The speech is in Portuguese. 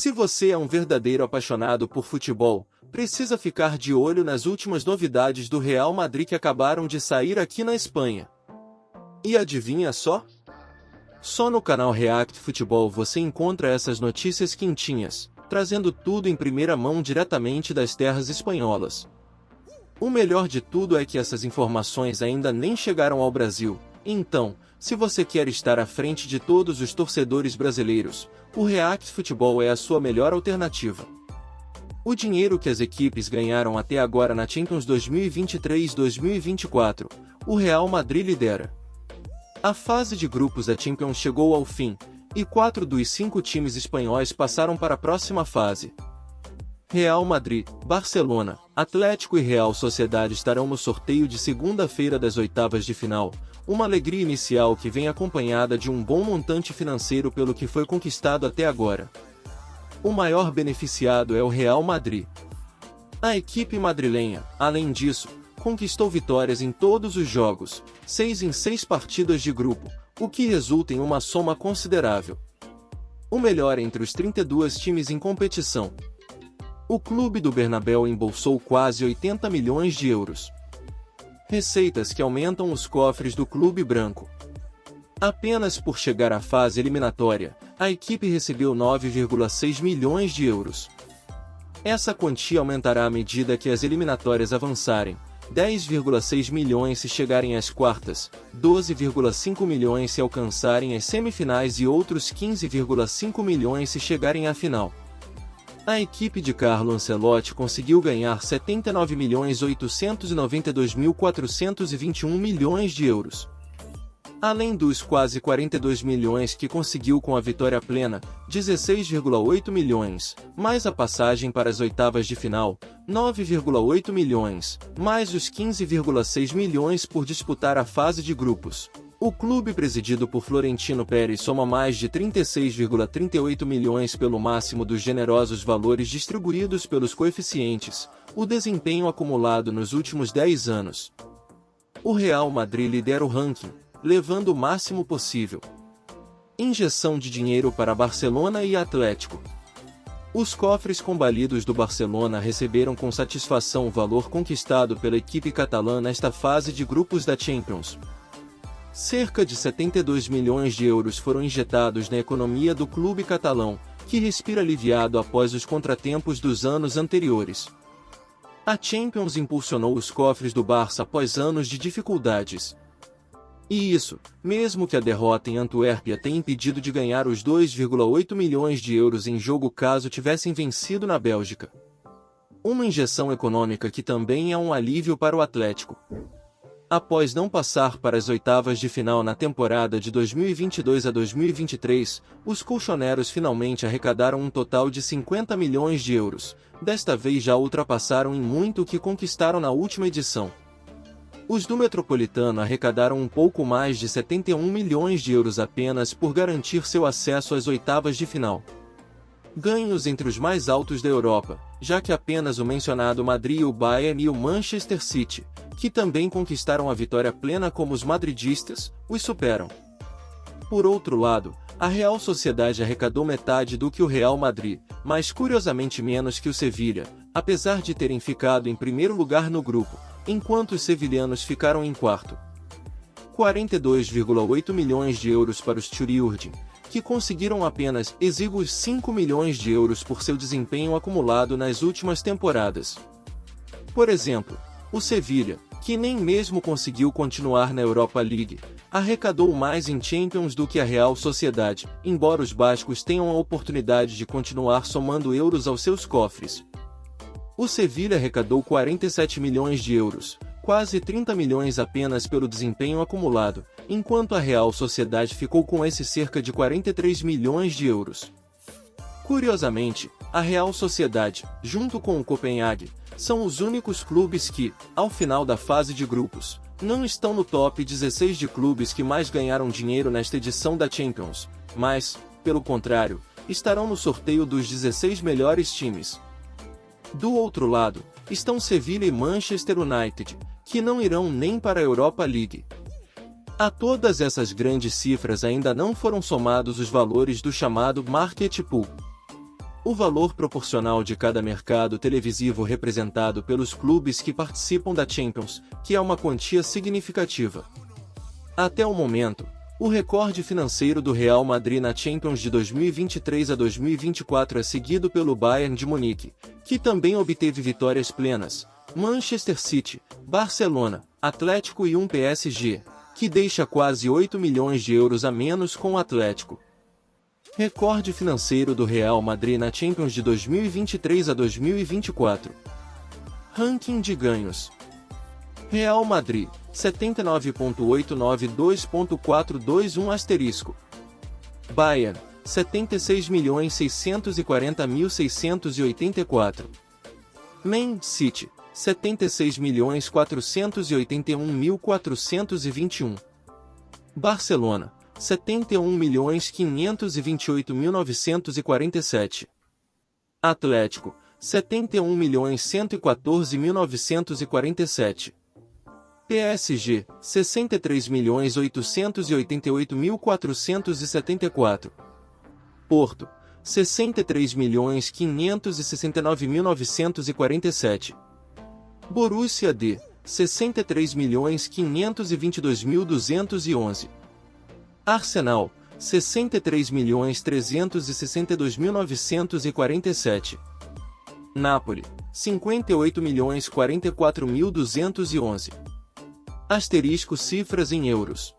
Se você é um verdadeiro apaixonado por futebol, precisa ficar de olho nas últimas novidades do Real Madrid que acabaram de sair aqui na Espanha. E adivinha só? Só no canal React Futebol você encontra essas notícias quentinhas, trazendo tudo em primeira mão diretamente das terras espanholas. O melhor de tudo é que essas informações ainda nem chegaram ao Brasil, então, se você quer estar à frente de todos os torcedores brasileiros, o React Futebol é a sua melhor alternativa. O dinheiro que as equipes ganharam até agora na Champions 2023-2024, o Real Madrid lidera. A fase de grupos da Champions chegou ao fim, e 4 dos 5 times espanhóis passaram para a próxima fase. Real Madrid, Barcelona, Atlético e Real Sociedade estarão no sorteio de segunda-feira das oitavas de final, uma alegria inicial que vem acompanhada de um bom montante financeiro pelo que foi conquistado até agora. O maior beneficiado é o Real Madrid. A equipe madrilenha, além disso, conquistou vitórias em todos os jogos, 6 em 6 partidas de grupo, o que resulta em uma soma considerável. O melhor entre os 32 times em competição. O clube do Bernabéu embolsou quase 80 milhões de euros. Receitas que aumentam os cofres do clube branco. Apenas por chegar à fase eliminatória, a equipe recebeu 9,6 milhões de euros. Essa quantia aumentará à medida que as eliminatórias avançarem, 10,6 milhões se chegarem às quartas, 12,5 milhões se alcançarem as semifinais e outros 15,5 milhões se chegarem à final. A equipe de Carlo Ancelotti conseguiu ganhar 79.892.421 milhões de euros. Além dos quase 42 milhões que conseguiu com a vitória plena, 16,8 milhões, mais a passagem para as oitavas de final, 9,8 milhões, mais os 15,6 milhões por disputar a fase de grupos. O clube presidido por Florentino Pérez soma mais de 36,38 milhões pelo máximo dos generosos valores distribuídos pelos coeficientes, o desempenho acumulado nos últimos 10 anos. O Real Madrid lidera o ranking, levando o máximo possível. Injeção de dinheiro para Barcelona e Atlético. Os cofres combalidos do Barcelona receberam com satisfação o valor conquistado pela equipe catalã nesta fase de grupos da Champions. Cerca de 72 milhões de euros foram injetados na economia do clube catalão, que respira aliviado após os contratempos dos anos anteriores. A Champions impulsionou os cofres do Barça após anos de dificuldades. E isso, mesmo que a derrota em Antuérpia tenha impedido de ganhar os 2,8 milhões de euros em jogo caso tivessem vencido na Bélgica. Uma injeção econômica que também é um alívio para o Atlético. Após não passar para as oitavas de final na temporada de 2022 a 2023, os colchoneros finalmente arrecadaram um total de 50 milhões de euros, desta vez já ultrapassaram em muito o que conquistaram na última edição. Os do Metropolitano arrecadaram um pouco mais de 71 milhões de euros apenas por garantir seu acesso às oitavas de final. Ganhos entre os mais altos da Europa, já que apenas o mencionado Madrid, o Bayern e o Manchester City, que também conquistaram a vitória plena como os madridistas, os superam. Por outro lado, a Real Sociedade arrecadou metade do que o Real Madrid, mas curiosamente menos que o Sevilha, apesar de terem ficado em primeiro lugar no grupo, enquanto os sevilhanos ficaram em quarto. 42,8 milhões de euros para os Txuriurdin, que conseguiram apenas exíguos 5 milhões de euros por seu desempenho acumulado nas últimas temporadas. Por exemplo, o Sevilha, que nem mesmo conseguiu continuar na Europa League, arrecadou mais em Champions do que a Real Sociedade, embora os bascos tenham a oportunidade de continuar somando euros aos seus cofres. O Sevilha arrecadou 47 milhões de euros, quase 30 milhões apenas pelo desempenho acumulado, enquanto a Real Sociedade ficou com esse cerca de 43 milhões de euros. Curiosamente, a Real Sociedade, junto com o Copenhague, são os únicos clubes que, ao final da fase de grupos, não estão no top 16 de clubes que mais ganharam dinheiro nesta edição da Champions, mas, pelo contrário, estarão no sorteio dos 16 melhores times. Do outro lado, estão Sevilla e Manchester United, que não irão nem para a Europa League. A todas essas grandes cifras ainda não foram somados os valores do chamado Market Pool. O valor proporcional de cada mercado televisivo representado pelos clubes que participam da Champions, que é uma quantia significativa. Até o momento, o recorde financeiro do Real Madrid na Champions de 2023 a 2024 é seguido pelo Bayern de Munique, que também obteve vitórias plenas, Manchester City, Barcelona, Atlético e um PSG, que deixa quase 8 milhões de euros a menos com o Atlético. Recorde financeiro do Real Madrid na Champions de 2023 a 2024. Ranking de ganhos. Real Madrid, 79.892.421 *. Bayern, 76.640.684. Man City, 76.481.421. Barcelona, 71.528.947. Atlético, 71.114.947. PSG, 63.888.474. Porto, 63.569.947. Borussia D, 63.522.211. Arsenal, 63.362.947. Napoli, 58.044.211. Asterisco cifras em euros.